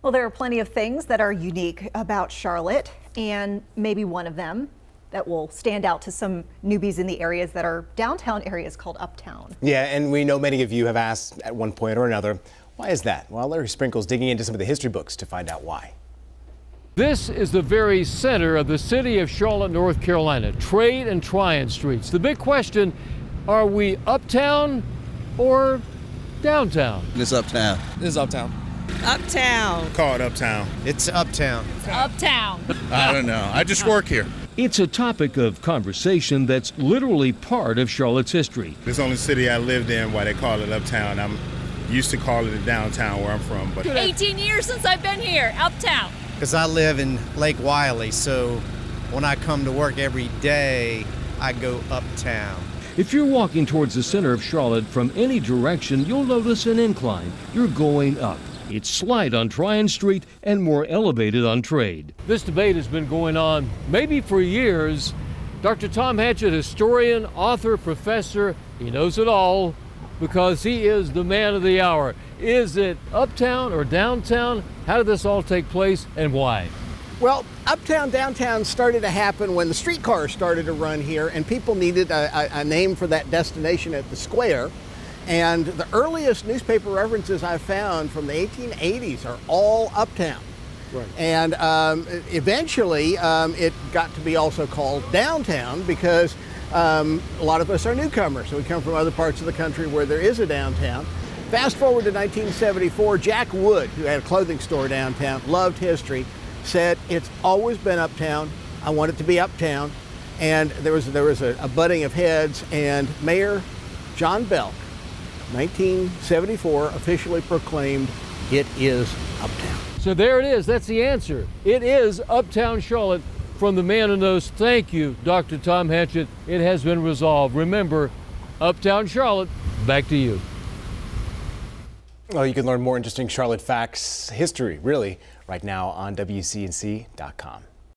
Well, there are plenty of things that are unique about Charlotte, and maybe one of them that will stand out to some newbies in the areas that are downtown areas called Uptown. Yeah, and we know many of you have asked at one point or another, why is that? Well, Larry Sprinkle's digging into some of the history books to find out why. This is the very center of the city of Charlotte, North Carolina, Trade and Tryon Streets. The big question, are we uptown or downtown? It's uptown. This is Uptown. Uptown. Call it Uptown. It's Uptown. Uptown. I don't know. I just work here. It's a topic of conversation that's literally part of Charlotte's history. This is the only city I lived in why they call it Uptown. I'm used to calling it downtown where I'm from. But 18 years since I've been here, Uptown. Because I live in Lake Wiley, so when I come to work every day, I go uptown. If you're walking towards the center of Charlotte from any direction, you'll notice an incline. You're going up. It's slight on Tryon Street and more elevated on Trade. This debate has been going on maybe for years. Dr. Tom Hanchett, historian, author, professor, he knows it all because he is the man of the hour. Is it uptown or downtown? How did this all take place and why? Well, uptown, downtown started to happen when the streetcars started to run here and people needed a name for that destination at the square. And the earliest newspaper references I've found from the 1880s are all uptown. Right. And eventually it got to be also called downtown because a lot of us are newcomers. So we come from other parts of the country where there is a downtown. Fast forward to 1974, Jack Wood, who had a clothing store downtown, loved history, said it's always been uptown. I want it to be uptown. And there was a butting of heads, and Mayor John Belk, 1974, officially proclaimed it is uptown. So there it is. That's the answer. It is Uptown Charlotte. From the man who knows, thank you, Dr. Tom Hanchett. It has been resolved. Remember, Uptown Charlotte, back to you. Well, you can learn more interesting Charlotte facts, history, really, right now on WCNC.com.